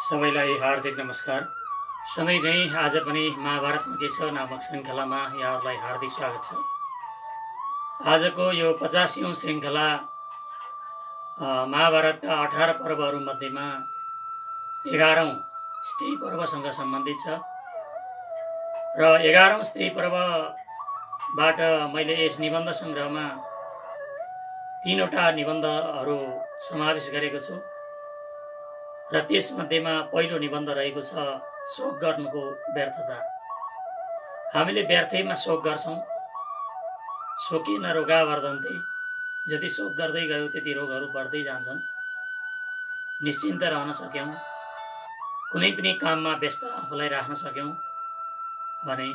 सबैलाई हार्दिक नमस्कार। सधैँ झैँ आज पनि महाभारतमा के छ नामक श्रृङ्खलामा यहाँहरूलाई हार्दिक स्वागत छ। आजको यो 50औं श्रृङ्खला महाभारतका 18 पर्वहरू मध्येमा 11औं स्त्री पर्वसँग सम्बन्धित छ र 11औं स्त्री पर्वबाट मैले यस निबन्ध सङ्ग्रहमा 3वटा निबन्धहरू समावेश गरेको छु र त्यसमध्येमा पहिलो निबन्ध रहेको छ शोक गर्नुको व्यर्थता। हामीले व्यर्थैमा शोक गर्छौँ। शोकेन रोगा वर्धन्ते, जति शोक गर्दै गयो त्यति रोगहरू बढ्दै जान्छन्। निश्चिन्त रहन सक्यौँ, कुनै पनि काममा व्यस्त आफूलाई राख्न सक्यौँ भने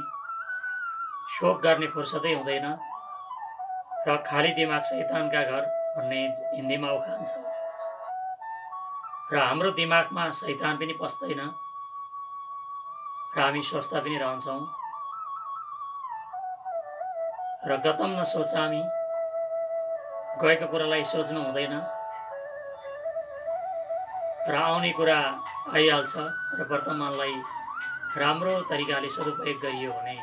शोक गर्ने फुर्सदै हुँदैन र खाली दिमाग शैतानका घर भन्ने हिन्दीमा उखान छ र हाम्रो दिमागमा शैतान पनि पस्दैन र हामी स्वस्थ पनि रहन्छौँ र गतम न सोचामी, गएको कुरालाई सोच्नु हुँदैन र आउने कुरा आइहाल्छ र वर्तमानलाई राम्रो तरिकाले सदुपयोग गरियो भने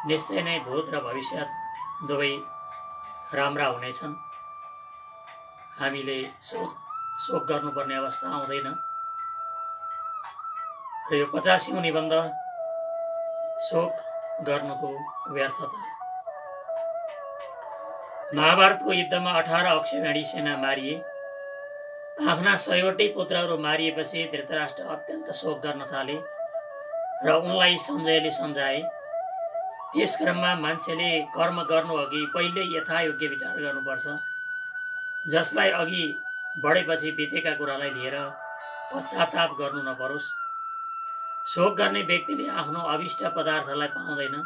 निश्चय नै भूत र भविष्य दुवै राम्रा हुनेछन्। हामीले शोक गर्नुपर्ने अवस्था आउँदैन र यो 50औं निबन्ध शोक गर्नुको व्यर्थता। महाभारतको युद्धमा 18 अक्षौहिणी सेना मारिए। आफ्ना 100वटै पुत्रहरू मारिएपछि धृतराष्ट्र अत्यन्त शोक गर्न थाले र उनलाई सञ्जयले सम्झाए। त्यस क्रममा मान्छेले कर्म गर्नु अघि पहिले यथायोग्य विचार गर्नुपर्छ। जसलाई अघि बढेपछि बितेका कुरालाई लिएर पश्चाताप गर्नु नपरोस्। शोक गर्ने व्यक्तिले आफ्नो अभिष्ट पदार्थलाई पाउँदैन।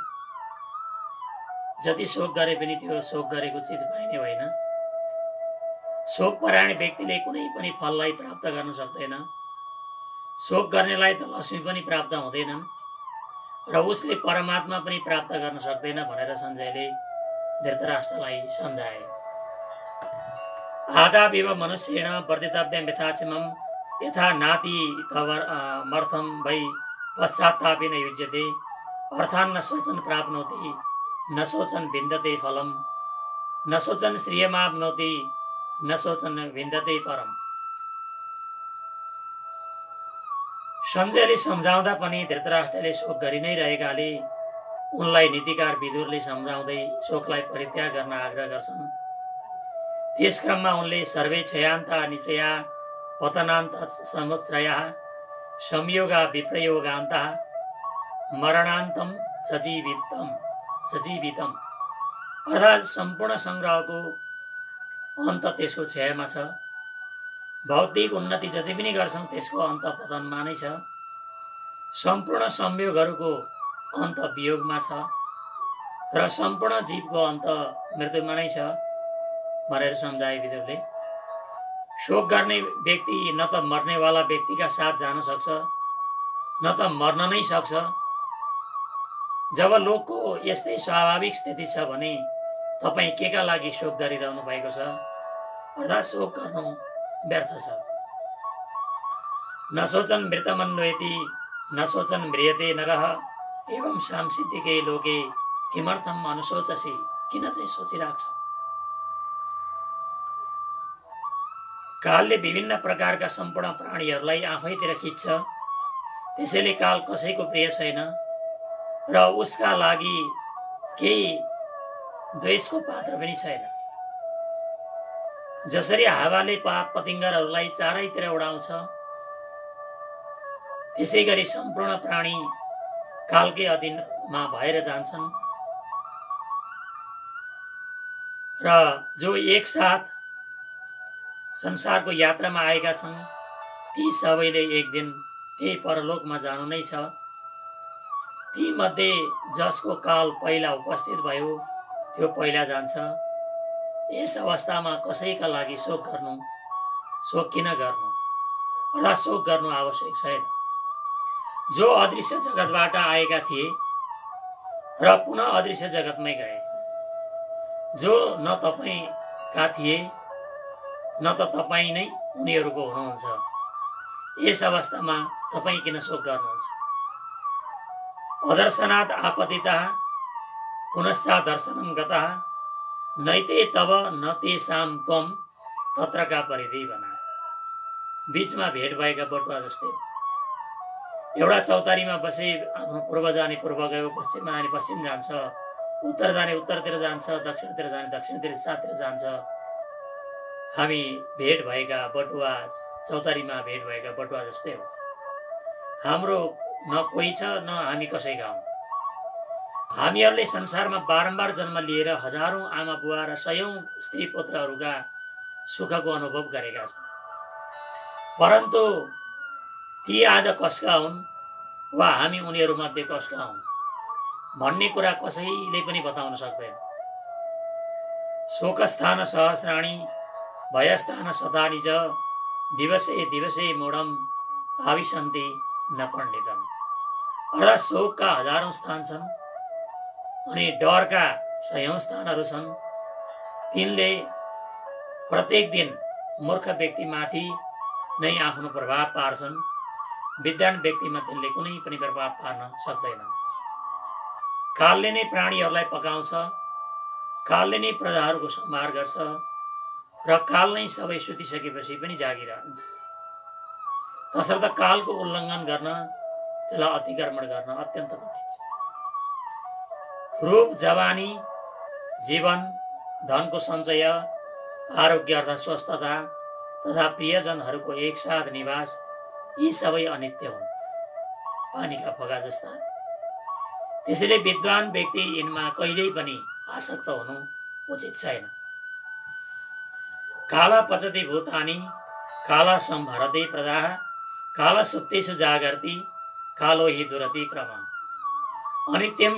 जति शोक गरे पनि त्यो शोक गरेको चिज पाइने होइन। शोक परायण व्यक्तिले कुनै पनि फललाई प्राप्त गर्न सक्दैन। शोक गर्नेलाई त लक्ष्मी पनि प्राप्त हुँदैनन् र उसले परमात्मा पनि प्राप्त गर्न सक्दैन भनेर सञ्जयले धृतराष्ट्रलाई सम्झाए। आदावेव मनुष्येण वर्धितव्यं यथाक्षमं, यथा नाति तमर्थं वै पश्चात्तापेन युज्यते। अर्थान् न शोचन् प्राप्नोति, न शोचन् विन्दते फलम्, न शोचन् श्रियमाप्नोति, न शोचन् विन्दते परम्। सञ्जयले सम्झाउँदा पनि धृतराष्ट्रले शोक गरि नै रहेकाले उनलाई नीतिकार विदुरले सम्झाउँदै शोकलाई परित्याग गर्न आग्रह गर्छन्। त्यस क्रममा उनले सर्वे क्षयान्ता निचया पतनान्त समुच्चया संयोगा विप्रयोगान्ता मरणान्तम सजीवितम, अर्थात् सम्पूर्ण सङ्ग्रहको अन्त त्यसको क्षयमा छ। भौतिक उन्नति जति पनि गर्छौँ त्यसको अन्त पतनमा नै छ। सम्पूर्ण संयोगहरूको अन्त वियोगमा छ र सम्पूर्ण जीवको अन्त मृत्युमा नै छ भनेर सम्झाए विदुरले। शोक गर्ने व्यक्ति न त मर्नेवाला व्यक्तिका साथ जान सक्छ न त मर्न नै सक्छ। जब लोकको यस्तै स्वाभाविक स्थिति छ भने तपाईँ केका लागि शोक गरिरहनु भएको छ? अर्थात् शोक गर्नु व्यर्थ छ। न शोचन् मृतमन्वेति, न शोचन् म्रियते नरः, एवं सांसिद्धिके लोके किमर्थम् अनुशोचसि, किन चाहिँ सोचिराख्छ? कालले विभिन्न प्रकारका सम्पूर्ण प्राणीहरूलाई आफैतिर खिच्छ। त्यसैले काल कसैको प्रिय छैन र उसका लागि केही द्वेषको पात्र पनि छैन। जसरी हावाले पात पतिङ्गरहरूलाई चारैतिर उडाउँछ त्यसै गरी सम्पूर्ण प्राणी कालकै अधीनमा भएर जान्छन् र जो एकसाथ संसारको यात्रामा आएका छन् ती सबैले एक दिन त्यही परलोकमा जानु नै छ। ती मध्ये जसको काल पहिला उपस्थित भयो त्यो पहिला जान्छ। यस अवस्थामा कसैका लागि शोक किन गर्नु? अर्थात् शोक गर्नु आवश्यक छैन। जो अदृश्य जगतबाट आएका थिए र पुनः अदृश्य जगतमै गए, जो न तपाईँका थिए न त तपाईँ नै उनीहरूको हुनुहुन्छ, यस अवस्थामा तपाईँ किन शोक गर्नुहुन्छ? अदर्शनात् आपतितः पुनश्चा दर्शनं गतः नैते तब न तेषां त्वं तत्रका परिदेवना। बीचमा भेट भएका बटुवा जस्तै हो। एउटा चौतारीमा बसे आफ्नो पूर्व जाने पूर्व गयो, पश्चिम जाने पश्चिम जान्छ, उत्तर जाने उत्तरतिर जान्छ, दक्षिणतिर जाने दक्षिणतिर सातिर जान्छ। हामी भेट भएका बटुवा, चौतारीमा भेट भएका बटुवा जस्तै हो। हाम्रो न कोही छ न हामी कसैका हौँ। हामीहरूले संसारमा बारम्बार जन्म लिएर हजारौं आमा बुवा र सयौं स्त्री पुत्रहरूका सुखको अनुभव गरेका छौँ, परन्तु ती आज कसका हुन् वा हामी उनीहरूमध्ये कसका हौँ भन्ने कुरा कसैले पनि बताउन सक्दैन। शोकस्थान सहस्राणी भयस्थान शतानि च दिवसे दिवसे मूढम आविशन्ति न पण्डितम। अर्थात् शोकका हजारौं स्थान छन् अनि डरका सयौं स्थानहरू छन्। तिनले प्रत्येक दिन मूर्ख व्यक्तिमाथि नै आफ्नो प्रभाव पार्छन्। विद्वान व्यक्तिमा तिनले कुनै पनि प्रभाव पार्न सक्दैनन्। कालले नै प्राणीहरूलाई पकाउँछ, कालले नै प्रजाहरूको संहार गर्छ र काल नै सबै सुतिसकेपछि पनि जागिरहन्छ। तसर्थ कालको उल्लङ्घन गर्न, त्यसलाई अतिक्रमण गर्न अत्यन्त कठिन छ। रूप, जवानी, जीवन, धनको सञ्चय, आरोग्य अर्थात् स्वस्थता तथा प्रियजनहरूको एकसाथ निवास यी सबै अनित्य हुन्, पानीका फगा जस्ता। त्यसैले विद्वान व्यक्ति यिनमा कहिल्यै पनि आसक्त हुनु उचित छैन। काला पचति भूतानि काला संभरते प्रजाः काला सुप्तेषु जागर्ति कालो हि दुरति क्रमः। अनित्यं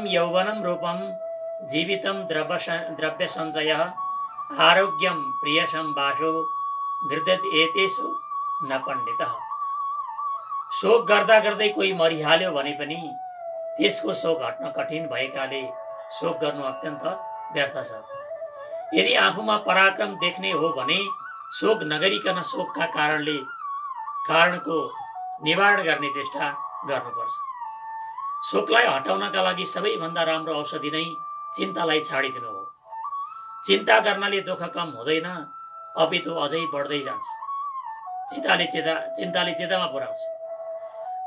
यौवनं रूपं जीवितं द्रव्य संचयः आरोग्यं प्रियसं वासो गृध्यत एतेषु न पण्डितः। शोक गर्दा गर्दै कोही मरिहाल्यो भने पनि त्यसको शोक हट्न कठिन भएकाले शोक गर्नु अत्यन्त व्यर्थ छ। यदि आफूमा पराक्रम देख्ने हो भने शोक नगरिकन शोकका कारणको निवारण गर्ने चेष्टा गर्नुपर्छ। शोकलाई हटाउनका लागि सबैभन्दा राम्रो औषधि नै चिन्तालाई छाडिदिनु हो। चिन्ता गर्नाले दुःख कम हुँदैन, अपितु अझै बढ्दै जान्छ। चिन्ताले चेतामा पुर्याउँछ।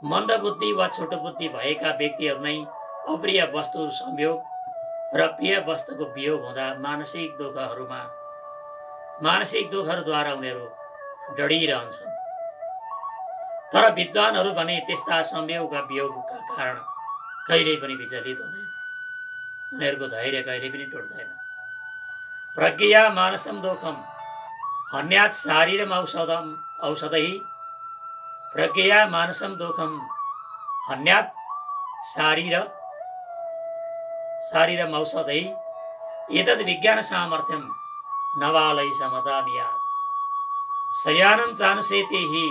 मन्दबुद्धि वा छोटो बुद्धि भएका व्यक्तिहरू नै अप्रिय वस्तु संयोग र प्रिय वस्तुको वियोग हुँदा मानसिक दुःखहरूद्वारा उनीहरू डढिरहन्छन्। तर विद्वानहरू भने त्यस्ता संयोग वा वियोगका कारण कहिल्यै पनि विचलित हुँदैन। उनीहरूको धैर्य कहिल्यै पनि टुट्दैन। प्रज्ञया मानसम दुःखम हन्यात् शारीरम औषधैः प्रज्ञया मानसम दुःखम हन्यात् शारीरम औषधैः एतद् विज्ञान सामर्थ्यं नवालै समतामियात् शयानं चानुसेते हि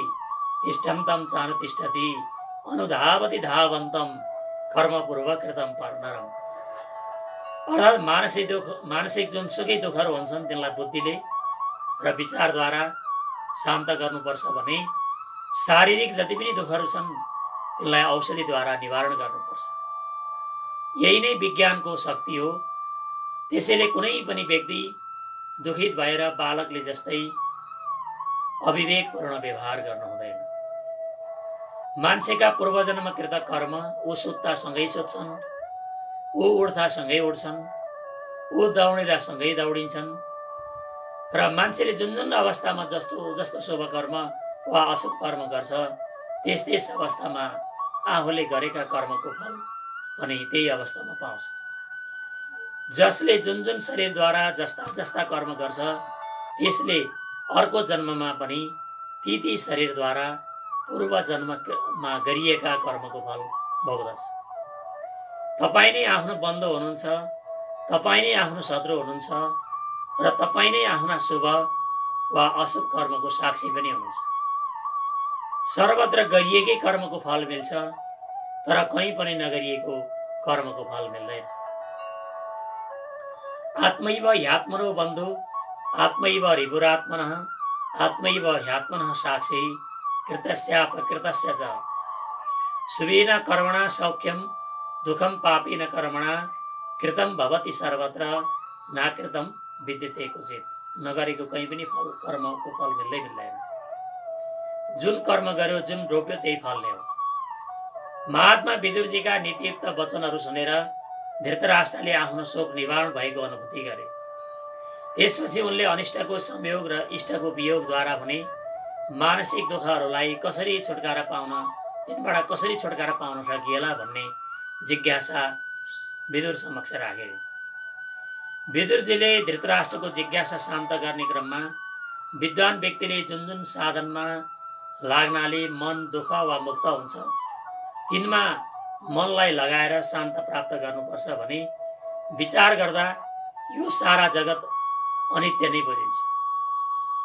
तिष्ठन्तं चानुतिष्ठति अनुधावति धावन्तं कर्मपूर्वकृतं परनरम्। अर्थात् मानसिक जुनसुकै दुःखहरू हुन्छन् तिनलाई बुद्धिले र विचारद्वारा शान्त गर्नुपर्छ भने शारीरिक जति पनि दुःखहरू छन् तिनलाई औषधिद्वारा निवारण गर्नुपर्छ। यही नै विज्ञानको शक्ति हो। त्यसैले कुनै पनि व्यक्ति दुखित भएर बालकले जस्तै अविवेकपूर्ण व्यवहार गर्नु हुँदैन। मान्छेका पूर्वजन्मकृत कर्म ऊ सुत्तासँगै सुत्छन्, ऊ उठ्दासँगै उठ्छन्, ऊ दौडिँदासँगै दौडिन्छन् र मान्छेले जुन जुन अवस्थामा जस्तो शुभ कर्म वा अशुभ कर्म गर्छ त्यस अवस्थामा आफूले गरेका कर्मको फल पनि त्यही अवस्थामा पाउँछ। जसले जुन जुन शरीरद्वारा जस्ता कर्म गर्छ त्यसले अर्को जन्ममा पनि ती शरीरद्वारा पूर्व जन्ममा गरिएका कर्मको फल भोग्दछ। तपाईँ नै आफ्नो बन्धु हुनुहुन्छ, तपाईँ नै आफ्नो शत्रु हुनुहुन्छ र तपाईँ नै आफ्ना शुभ वा अशुभ कर्मको साक्षी पनि हुनुहुन्छ। सर्वत्र गरिएकै कर्मको फल मिल्छ, तर कहीँ पनि नगरिएको कर्मको फल मिल्दैन। आत्मैव ह्यात्मनो बन्धु आत्मैव रिपुरात्मनः आत्मैव ह्यात्मनः साक्षी कृतस्यापकृतस्य च शुभेन कर्मणा सौख्यम दुःखम पापेन कर्मणा कृतम भवति सर्वत्र नाकृतम विद्यते क्वचित। नगरेको कहीँ पनि फल कर्मको फल मिल्दैन। जुन कर्म गर्यो जुन रोप्यो त्यही फल्ने हो। महात्मा विदुरजीका नीतियुक्त वचनहरू सुनेर धृतराष्ट्रले आफ्नो शोक निवारण भएको अनुभूति गरे। त्यसपछि उनले अनिष्टको संयोग र इष्टको वियोगद्वारा हुने मानसिक दुःखहरूलाई कसरी छुटकारा पाउन, तिनबाट कसरी छुटकारा पाउन सकिएला भन्ने जिज्ञासा विदुर समक्ष राखे। विदुरजीले धृतराष्ट्रको जिज्ञासा शान्त गर्ने क्रममा विद्वान व्यक्तिले जुन जुन साधनमा लाग्नाले मन दुःख वा मुक्त हुन्छ तिनमा मनलाई लगाएर शान्त प्राप्त गर्नुपर्छ भने विचार गर्दा यो सारा जगत अनित्य नै बुझिन्छ।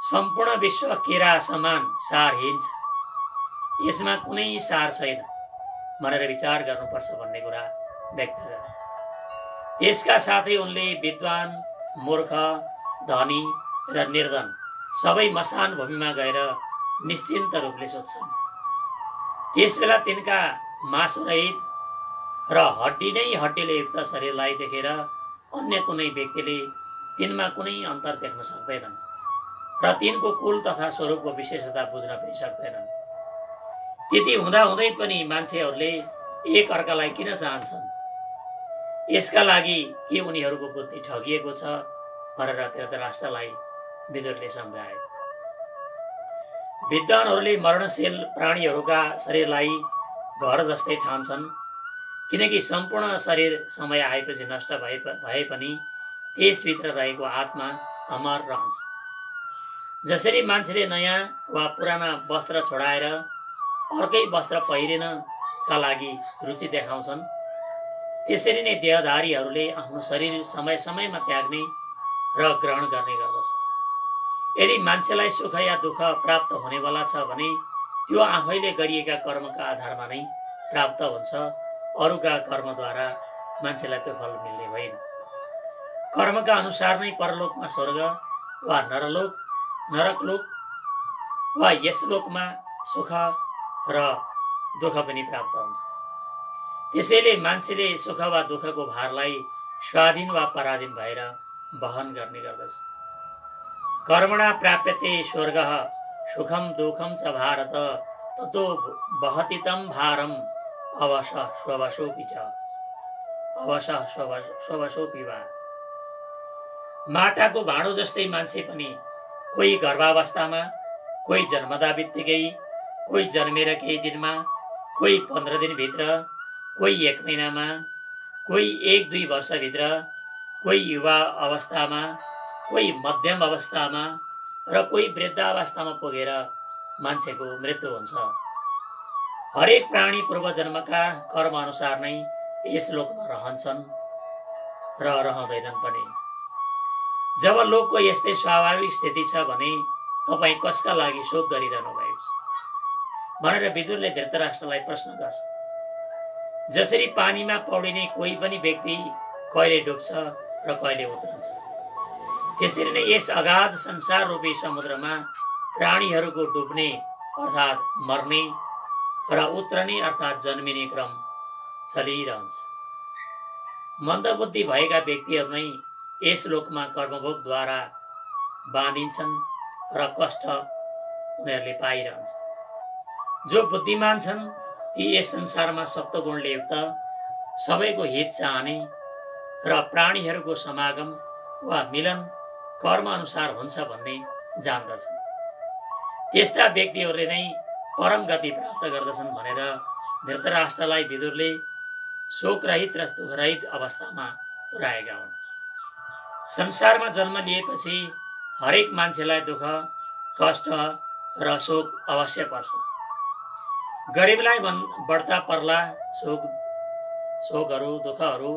सम्पूर्ण विश्व केरा समान सारहीन छ, यसमा कुनै सार छैन भनेर विचार गर्नुपर्छ भन्ने कुरा व्यक्त गरे। त्यसका साथै उनले विद्वान, मूर्ख, धनी र निर्धन सबै मसान भूमिमा गएर निश्चिन्त रूपले सोध्छन्। त्यसबेला तिनका मासुरहित र हड्डी नै हड्डीले युक्त शरीरलाई देखेर अन्य कुनै व्यक्तिले तिनमा कुनै अन्तर देख्न सक्दैनन् र तिनको कुल तथा स्वरूपको विशेषता बुझ्न पनि सक्दैनन्। त्यति हुँदाहुँदै पनि मान्छेहरूले एक अर्कालाई किन चाहन्छन्? यसका लागि के उनीहरूको बुद्धि ठगिएको छ भनेर धृतराष्ट्रलाई विदुरले सम्झाए। विद्वानहरूले मरणशील प्राणीहरूका शरीरलाई घर जस्तै ठान्छन्, किनकि सम्पूर्ण शरीर समय आएपछि नष्ट भए पनि त्यसभित्र रहेको आत्मा अमर रहन्छ। जसरी मान्छेले नयाँ वा पुराना वस्त्र छोडाएर अर्कै वस्त्र पहिरिनका लागि रुचि देखाउँछन्, त्यसरी नै देहधारीहरूले आफ्नो शरीर समय समयमा त्याग्ने र ग्रहण गर्ने गर्दछ। यदि मान्छेलाई सुख या दुःख प्राप्त हुनेवाला छ भने त्यो आफैले गरिएका कर्मका आधारमा नै प्राप्त हुन्छ, अरूका कर्मद्वारा मान्छेलाई त्यो फल मिल्ने होइन। कर्मका अनुसार नै परलोकमा स्वर्ग वा नरकलोक वा यसलोकमा सुख र दुःख पनि प्राप्त हुन्छ। त्यसैले मान्छेले सुख वा दुःखको भारलाई स्वाधीन वा पराधीन भएर वहन गर्ने गर्दछ। कर्मणा प्राप्यते स्वर्गः सुखम दुःखम च भारत ततो वहति तं भारम अवशः स्ववशोऽपि च अवशः स्ववशोऽपि वा। माटाको भाँडो जस्तै मान्छे पनि कोही गर्भावस्थामा, कोही जन्मदा बित्तिकै, कोही जन्मेर केही दिनमा, कोही 15 दिनभित्र, कोही 1 महिनामा, कोही 1-2 वर्षभित्र, कोही युवा अवस्थामा, कोही मध्यम अवस्थामा र कोही वृद्धावस्थामा पुगेर मान्छेको मृत्यु हुन्छ। हरेक प्राणी पूर्वजन्मका कर्म अनुसार नै यस लोकमा रहन्छन् र रहँदैनन् पनि। जब लोकको यस्तै स्वाभाविक स्थिति छ भने तपाईँ कसका लागि शोक गरिरहनु भएको छ भनेर विदुरले धृतराष्ट्रलाई प्रश्न गर्छ। जसरी पानीमा पौडिने कोही पनि व्यक्ति कहिले डुब्छ र कहिले उत्रन्छ, त्यसरी नै यस अगाध संसार रूपी समुद्रमा प्राणीहरूको डुब्ने अर्थात् मर्ने र उत्रने अर्थात् जन्मिने क्रम चलिरहन्छ। मन्दबुद्धि भएका व्यक्तिहरू नै यस लोकमा कर्मभोगद्वारा बाँधिन्छन् र कष्ट उनीहरूले पाइरहन्छ। जो बुद्धिमान छन् ती यस संसारमा सप्तगुणले युक्त सबैको हित चाहने र प्राणीहरूको समागम वा मिलन कर्म अनुसार हुन्छ भन्ने जान्दछन्। त्यस्ता व्यक्तिहरूले नै परम गति प्राप्त गर्दछन् भनेर धृतराष्ट्रलाई विदुरले शोकरहित र दुःखरहित अवस्थामा पुर्याएका हुन्। संसारमा जन्म लिएपछि हरेक मान्छेलाई दुःख, कष्ट र शोक अवश्य पर्छ। गरिबलाई बढ्ता पर्ला शोकहरू, दुःखहरू,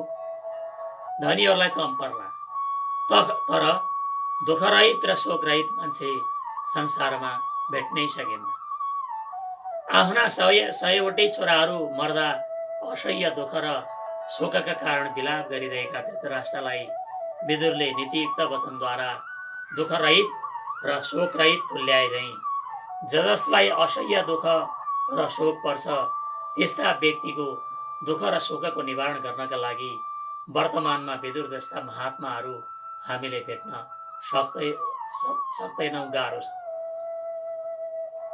धनीहरूलाई कम पर्ला। तर दुःखरहित र शोकरहित मान्छे संसारमा भेट्नै सकिन्न। आफ्ना 100वटै छोराहरू मर्दा असह्य दुःख र शोकका कारण विलाप गरिरहेका धृतराष्ट्रलाई विदुरले नीतियुक्त वचनद्वारा दुःखरहित र शोकरहित तुल्याए झैँ जसलाई असह्य दुःख र शोक पर्छ त्यस्ता व्यक्तिको दुःख र शोकको निवारण गर्नका लागि वर्तमानमा विदुर जस्ता महात्माहरू हामीले भेट्न सक्दैनौँ, गाह्रो छ।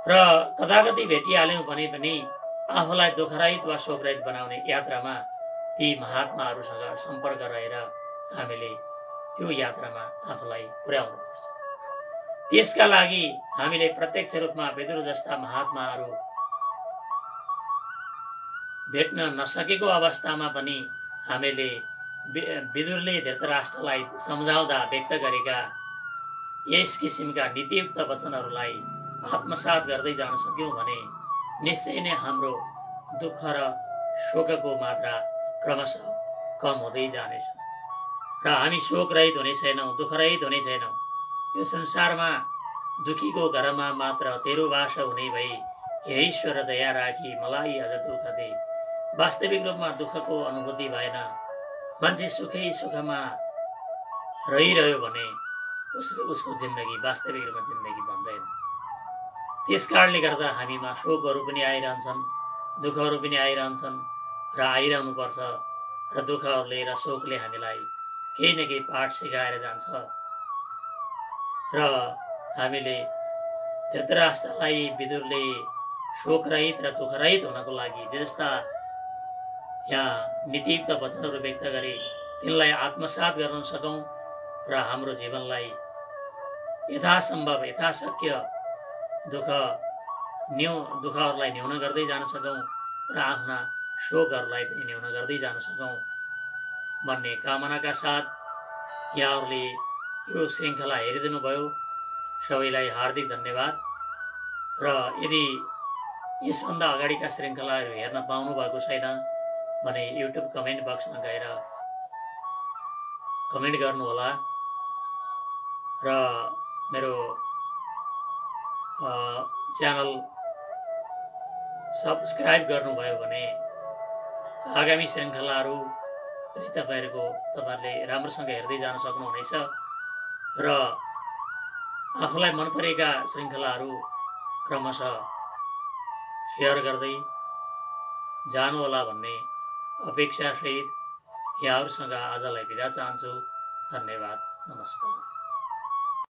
र कदाकति भेटिहाल्यौँ भने पनि आफूलाई दुःखरहित वा शोकरहित बनाउने यात्रामा ती महात्माहरूसँग सम्पर्क रहेर हामीले त्यो यात्रामा आफूलाई पुर्याउनुपर्छ। त्यसका लागि हामीले प्रत्यक्ष रूपमा विदुर जस्ता महात्माहरू भेट्न नसकेको अवस्थामा पनि हामीले विदुरले धृतराष्ट्रलाई सम्झाउँदा व्यक्त गरेका यस किसिमका नीतियुक्त वचनहरूलाई आत्मसात गर्दै जान सक्यौँ भने निश्चय नै हाम्रो दुःख र शोकको मात्रा क्रमशः कम हुँदै जानेछ र हामी शोकरहित हुने छैनौँ, दुःखरहित हुने छैनौँ। यो संसारमा दुखीको घरमा मात्र तेरो बास हुने भई हे ईश्वर दया राखी मलाई अझ दुःख दे। वास्तविक रूपमा दुःखको अनुभूति भएन, मान्छे सुखै सुखमा रहिरह्यो भने उसको जिन्दगी वास्तविक रूपमा जिन्दगी बन्दैन। त्यस कारणले गर्दा हामीमा शोकहरू पनि आइरहन्छन्, दुःखहरू पनि आइरहन्छन् र आइरहनुपर्छ र दुःखहरूले र शोकले हामीलाई केही न केही पाठ सिकाएर जान्छ र हामीले धृतराष्ट्रलाई विदुरले शोकरहित र दुःखरहित हुनको लागि जस्ता यहाँ नीतियुक्त वचनहरू व्यक्त गरे तिनलाई आत्मसात गर्न सकौँ र हाम्रो जीवनलाई यथासम्भव यथाशक्य दुःखहरूलाई न्यून गर्दै जान सकौँ र आफ्ना शोकहरूलाई पनि न्यून गर्दै जान सकौँ भन्ने कामनाका साथ यहाँहरूले यो श्रृङ्खला हेरिदिनु भयो। सबैलाई हार्दिक धन्यवाद। र यदि यसभन्दा अगाडिका श्रृङ्खलाहरू हेर्न पाउनु भएको छैन भने युट्युब कमेन्ट बक्समा गएर कमेन्ट गर्नुहोला र मेरो च्यानल सब्सक्राइब गर्नुभयो भने आगामी श्रृङ्खलाहरू पनि तपाईँहरूले राम्रोसँग हेर्दै जान सक्नुहुनेछ र आफूलाई मन परेका श्रृङ्खलाहरू क्रमशः सेयर गर्दै जानुहोला भन्ने अपेक्षासहित यहाँहरूसँग आजलाई बिदा चाहन्छु। धन्यवाद, नमस्कार।